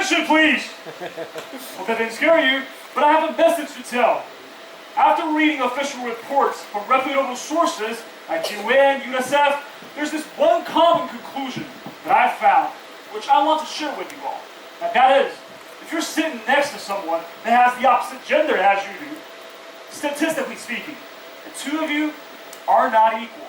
Attention, please! Hope that didn't scare you, but I have a message to tell. After reading official reports from reputable sources like UN, UNICEF, there's this one common conclusion that I found, which I want to share with you all. And that is, if you're sitting next to someone that has the opposite gender as you do, statistically speaking, the two of you are not equal.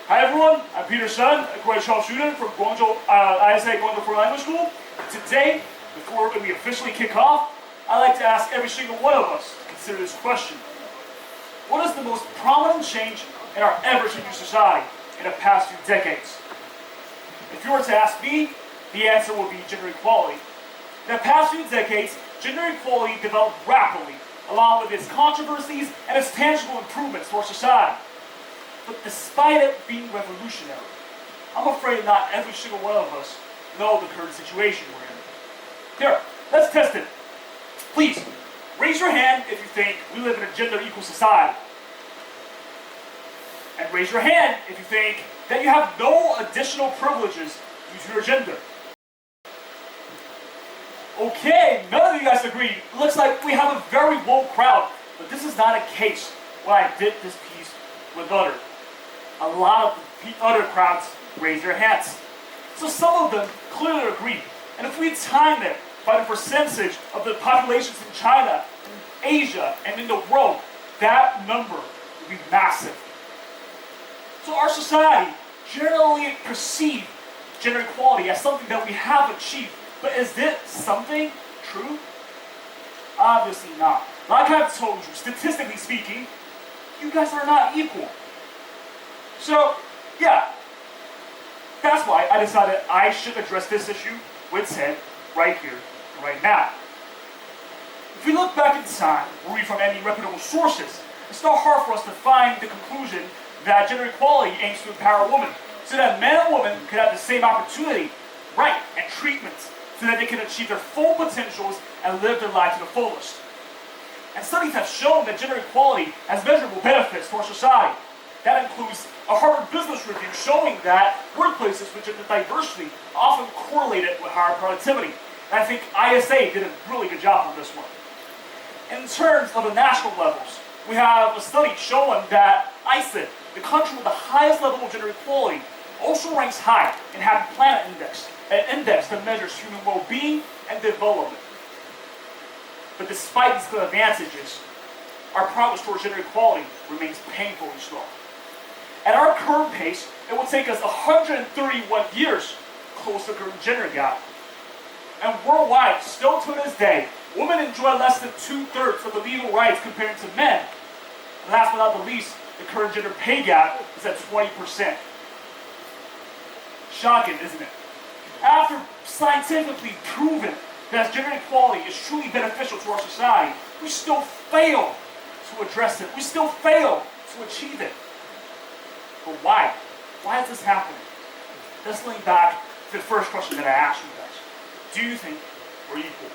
Hi everyone, I'm Peter Sun, a grade 12 student from Guangzhou TEDxISA Guangzhou Foreign Language School. Today, before we officially kick off, I'd like to ask every single one of us to consider this question. What is the most prominent change in our ever-changing society in the past few decades? If you were to ask me, the answer would be gender equality. In the past few decades, gender equality developed rapidly, along with its controversies and its tangible improvements to our society. But despite it being revolutionary, I'm afraid not every single one of us know the current situation we're in. Here, let's test it. Please, raise your hand if you think we live in a gender-equal society. And raise your hand if you think that you have no additional privileges due to your gender. Okay, none of you guys agree. It looks like we have a very woke crowd, but this is not a case when I did this piece with others. A lot of the other crowds raised their hands. So some of them clearly agree. And if we time it by the percentage of the populations in China, in Asia, and in the world, that number would be massive. So our society generally perceives gender equality as something that we have achieved. But is this something true? Obviously not. Like I've told you, statistically speaking, you guys are not equal. So, yeah, that's why I decided I should address this issue with Ted right here and right now. If we look back in time, or read from any reputable sources, it's not hard for us to find the conclusion that gender equality aims to empower women, so that men and women could have the same opportunity, right, and treatments, so that they can achieve their full potentials and live their life to the fullest. And studies have shown that gender equality has measurable benefits to our society. That includes a Harvard Business Review showing that workplaces with gender diversity often correlated with higher productivity. And I think ISA did a really good job on this one. In terms of the national levels, we have a study showing that Iceland, the country with the highest level of gender equality, also ranks high in Happy Planet Index, an index that measures human well-being and development. But despite these good advantages, our progress towards gender equality remains painfully slow. At our current pace, it will take us 131 years to close the current gender gap. And worldwide, still to this day, women enjoy less than 2/3 of the legal rights compared to men. And last but not the least, the current gender pay gap is at 20%. Shocking, isn't it? After scientifically proven that gender equality is truly beneficial to our society, we still fail to address it. We still fail to achieve it. But why? Why is this happening? Let's link back to the first question that I asked you guys. Do you think we're equal?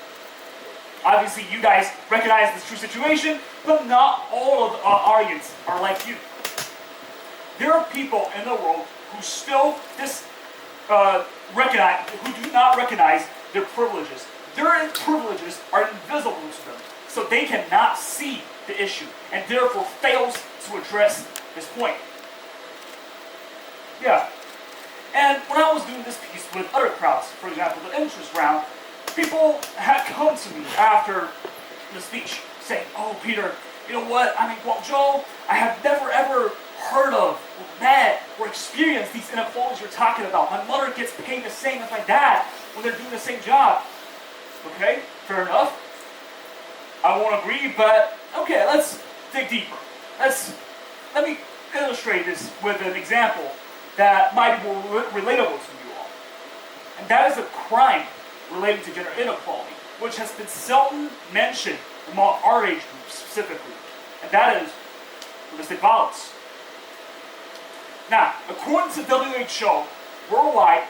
Obviously, you guys recognize this true situation, but not all of the audience are like you. There are people in the world who still who do not recognize their privileges. Their privileges are invisible to them, so they cannot see the issue, and therefore fails to address this point. Yeah. And when I was doing this piece with other crowds, for example, the interest round, people had come to me after the speech saying, "Oh, Peter, you know what? I'm in Guangzhou. I have never ever heard of, or met, or experienced these inequalities you're talking about. My mother gets paid the same as my dad when they're doing the same job." Okay, fair enough. I won't agree, but okay, let's dig deeper. Let me illustrate this with an example that might be more relatable to you all. And that is a crime relating to gender inequality, which has been seldom mentioned among our age group specifically. And that is domestic violence. Now, according to WHO, worldwide,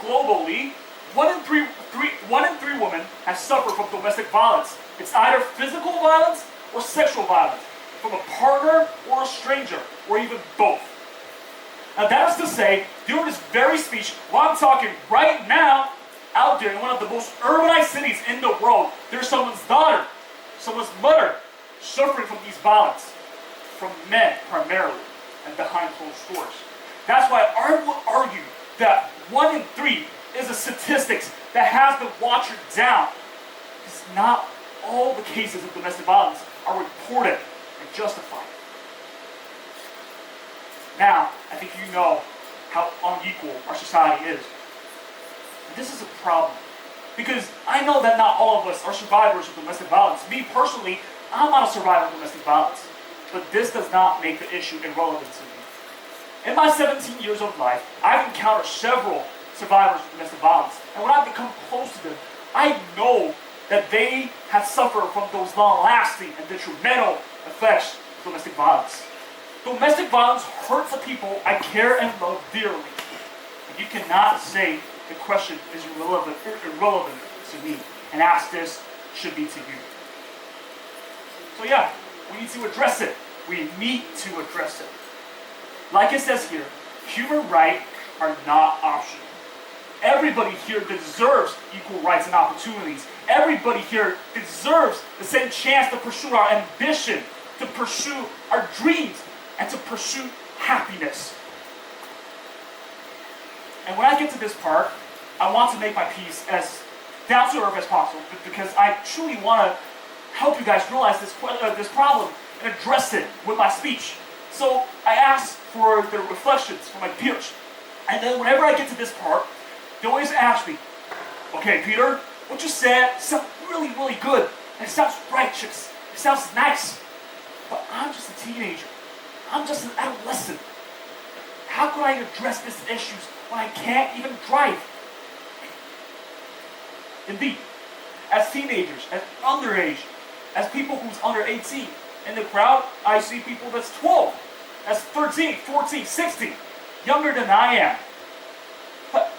globally, one in three women has suffered from domestic violence. It's either physical violence or sexual violence, from a partner or a stranger, or even both. Now that is to say, during this very speech, while I'm talking right now, out there here in one of the most urbanized cities in the world, there's someone's daughter, someone's mother, suffering from these violence, from men primarily, and behind closed doors. That's why I would argue that 1 in 3 is a statistics that has been watered down. Because not all the cases of domestic violence are reported and justified. Now, I think you know how unequal our society is. And this is a problem. Because I know that not all of us are survivors of domestic violence. Me personally, I'm not a survivor of domestic violence. But this does not make the issue irrelevant to me. In my 17 years of life, I've encountered several survivors of domestic violence. And when I've become close to them, I know that they have suffered from those long-lasting and detrimental effects of domestic violence. Domestic violence hurts the people I care and love dearly. And you cannot say the question is irrelevant to me, and ask this should be to you. So yeah, we need to address it. We need to address it. Like it says here, human rights are not optional. Everybody here deserves equal rights and opportunities. Everybody here deserves the same chance to pursue our ambition, to pursue our dreams, and to pursue happiness. And when I get to this part, I want to make my piece as down to earth as possible, because I truly want to help you guys realize this problem and address it with my speech. So I ask for the reflections from my peers. And then whenever I get to this part, they always ask me, okay, Peter, what you said sounds really, really good. And it sounds righteous. It sounds nice. But I'm just a teenager. I'm just an adolescent. How could I address these issues when I can't even drive? Indeed, as teenagers, as underage, as people who's under 18, in the crowd, I see people that's 12, that's 13, 14, 16, younger than I am. But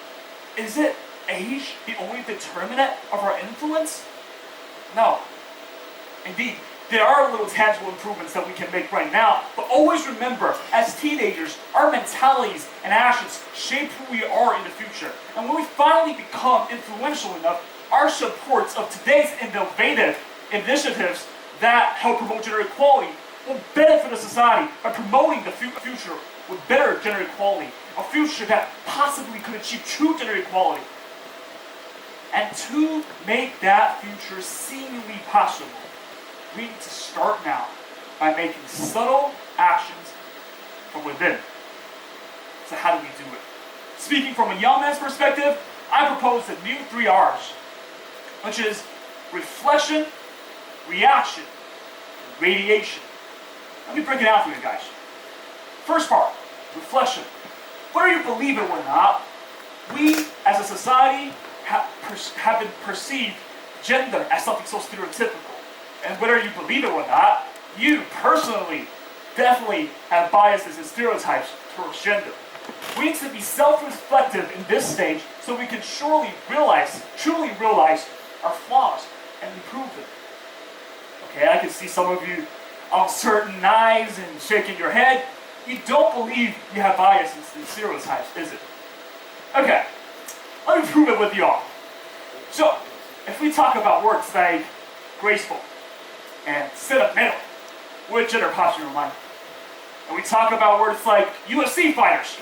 is it age the only determinant of our influence? No. Indeed, there are little tangible improvements that we can make right now, but always remember, as teenagers, our mentalities and actions shape who we are in the future. And when we finally become influential enough, our supports of today's innovative initiatives that help promote gender equality will benefit the society by promoting the future with better gender equality, a future that possibly could achieve true gender equality. And to make that future seemingly possible, we need to start now by making subtle actions from within. So how do we do it? Speaking from a young man's perspective, I propose the new 3 R's, which is reflection, reaction, and radiation. Let me break it out for you guys. First part, reflection. Whether you believe it or not, we as a society have been perceived gender as something so stereotypical. And whether you believe it or not, you personally definitely have biases and stereotypes towards gender. We need to be self-reflective in this stage so we can truly realize our flaws and improve them. Okay, I can see some of you uncertain eyes and shaking your head. You don't believe you have biases and stereotypes, is it? Okay, let me prove it with y'all. So, if we talk about words like graceful and sentimental, what gender pops in your mind? And we talk about words like UFC fighters,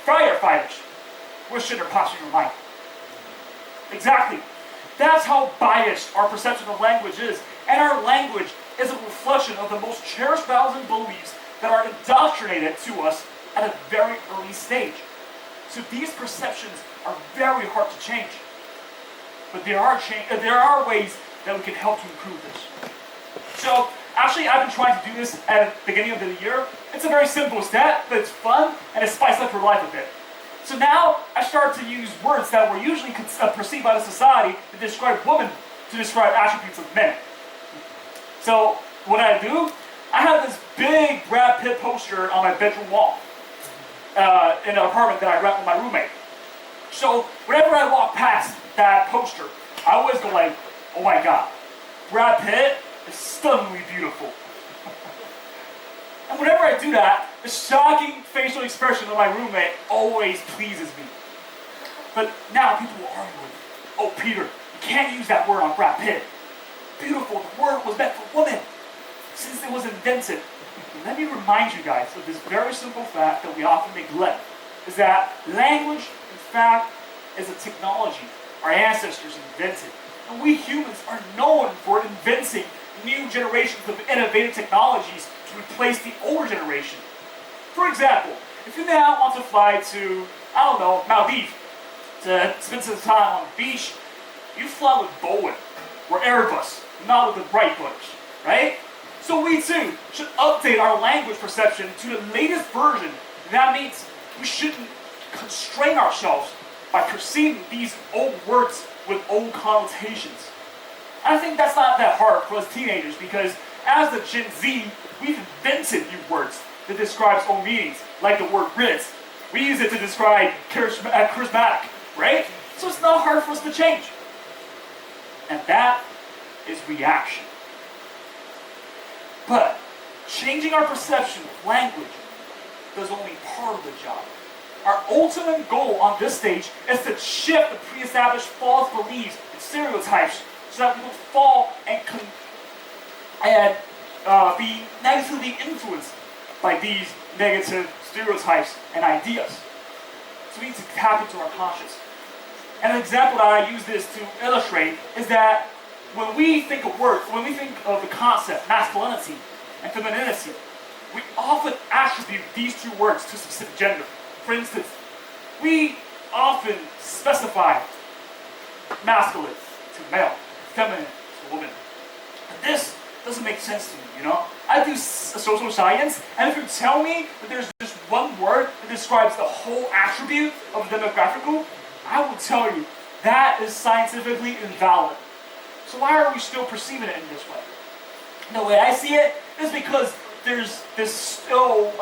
firefighters, what gender pops in your mind? Exactly. That's how biased our perception of language is. And our language is a reflection of the most cherished values and beliefs that are indoctrinated to us at a very early stage. So these perceptions are very hard to change. But there are ways that we can help to improve this. So actually, I've been trying to do this at the beginning of the year. It's a very simple step, but it's fun and it spices up your life a bit. So now I started to use words that were usually perceived by the society to describe women, to describe attributes of men. So what I do, I have this big Brad Pitt poster on my bedroom wall in an apartment that I rent with my roommate. So whenever I walk past that poster, I always go like, oh my God, Brad Pitt is stunningly beautiful. And whenever I do that, the shocking facial expression of my roommate always pleases me. But now people will argue with me. Oh, Peter, you can't use that word on Brad Pitt. Beautiful, the word was meant for women since it was invented. Let me remind you guys of this very simple fact that we often neglect, is that language, in fact, is a technology our ancestors invented. And we humans are known for inventing new generations of innovative technologies to replace the older generation. For example, if you now want to fly to, I don't know, Maldives, to spend some time on the beach, you fly with Boeing or Airbus, not with the Wright brothers, right? So we too should update our language perception to the latest version. And that means we shouldn't constrain ourselves by perceiving these old words with old connotations. And I think that's not that hard for us teenagers, because as the Gen Z, we've invented new words that describes old meanings, like the word Ritz. We use it to describe charismatic, right? So it's not hard for us to change. And that is reaction. But changing our perception of language does only part of the job. Our ultimate goal on this stage is to shift the pre-established false beliefs and stereotypes so that we don't fall and be negatively influenced by these negative stereotypes and ideas. So we need to tap into our conscious. And an example that I use this to illustrate is that when we think of words, when we think of the concept masculinity and femininity, we often attribute these two words to a specific gender. For instance, we often specify masculine to male, feminine to woman. But this doesn't make sense to me, you know? I do social science, and if you tell me that there's just one word that describes the whole attribute of a demographic group, I will tell you that is scientifically invalid. So why are we still perceiving it in this way? The way I see it is because there's this still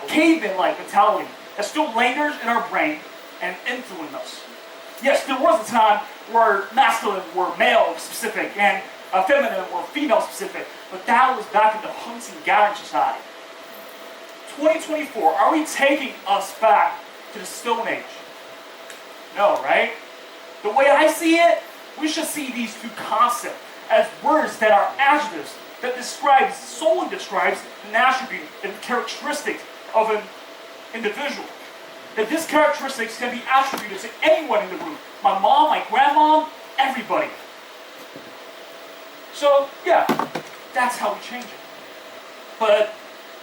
caveman-like mentality that still lingers in our brain and influences us. Yes, there was a time where masculine were male-specific and feminine were female-specific, but that was back in the hunting-gathering society. 2024, are we taking us back to the Stone Age? No, right? The way I see it, we should see these two concepts as words that are adjectives that solely describes an attribute and characteristic of an individual. That these characteristics can be attributed to anyone in the room. My mom, my grandma, everybody. So, yeah, that's how we change it. But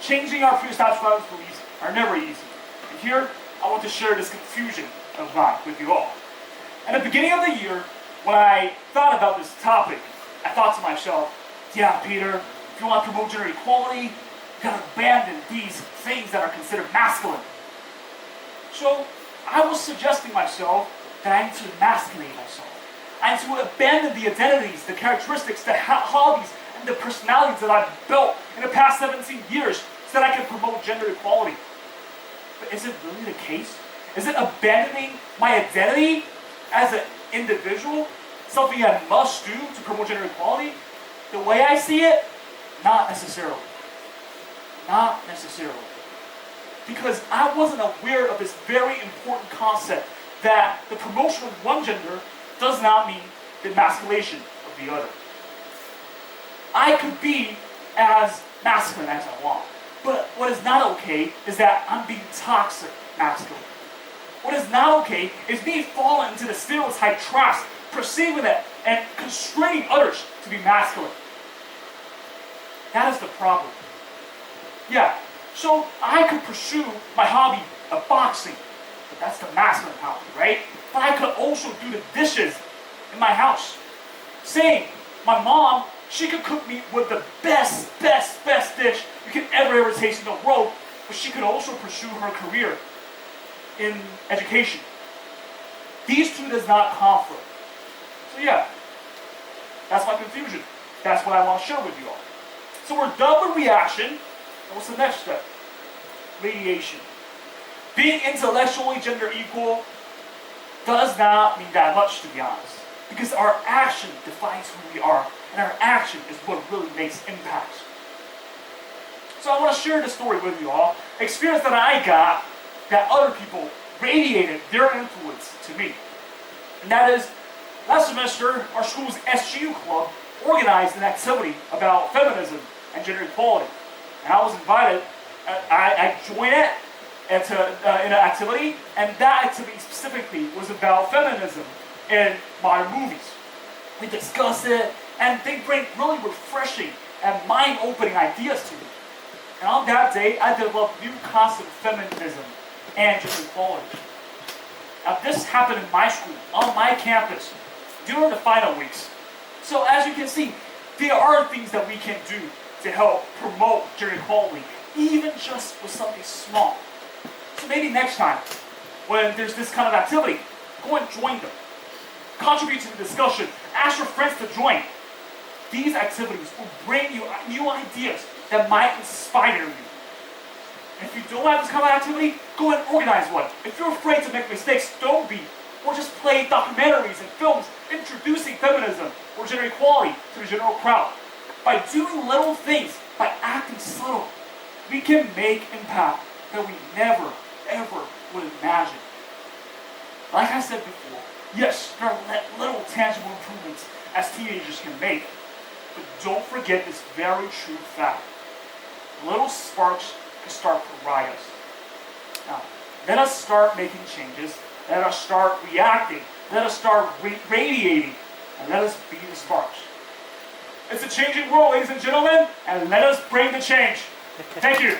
changing our pre-established values beliefs are never easy. And here, I want to share this confusion of mine with you all. At the beginning of the year, when I thought about this topic, I thought to myself, yeah, Peter, if you want to promote gender equality, you gotta abandon these things that are considered masculine. So I was suggesting myself that I need to emasculate myself. I need to abandon the identities, the characteristics, the hobbies, and the personalities that I've built in the past 17 years so that I can promote gender equality. But is it really the case? Is it abandoning my identity as an individual something I must do to promote gender equality? The way I see it, not necessarily. Not necessarily. Because I wasn't aware of this very important concept that the promotion of one gender does not mean the emasculation of the other. I could be as masculine as I want, but what is not okay is that I'm being toxic masculine. What is not okay is me falling into the stereotype traps, perceiving it and constraining others to be masculine. That is the problem. Yeah, so I could pursue my hobby of boxing. That's the masculine hobby, right? But I could also do the dishes in my house. Same, my mom, she could cook me with the best dish you could ever taste in the world, but she could also pursue her career in education. These two does not conflict. So yeah, that's my confusion. That's what I want to share with you all. So we're done with reaction. And what's the next step? Radiation. Being intellectually gender equal does not mean that much, to be honest. Because our action defines who we are, and our action is what really makes impacts. So I want to share this story with you all. Experience that I got that other people radiated their influence to me. And that is Last semester, our school's SGU club organized an activity about feminism and gender equality. And I was invited, I joined it in an activity, and that activity specifically was about feminism in modern movies. We discussed it, and they bring really refreshing and mind-opening ideas to me. And on that day, I developed new concept of feminism and gender equality. Now this happened in my school, on my campus, during the final weeks. So as you can see, there are things that we can do to help promote gender equality, even just with something small. So maybe next time, when there's this kind of activity, go and join them. Contribute to the discussion, ask your friends to join. These activities will bring you new ideas that might inspire you. And if you don't have this kind of activity, go and organize one. If you're afraid to make mistakes, don't be. Or just play documentaries and films introducing feminism or gender equality to the general crowd. By doing little things, by acting subtle, we can make impact that we never, ever would imagine. Like I said before, yes, there are little tangible improvements as teenagers can make, but don't forget this very true fact. Little sparks can start pariahs. Now, let us start making changes, let us start reacting, let us start radiating, and let us be the sparks. It's a changing world, ladies and gentlemen, and let us bring the change. Thank you.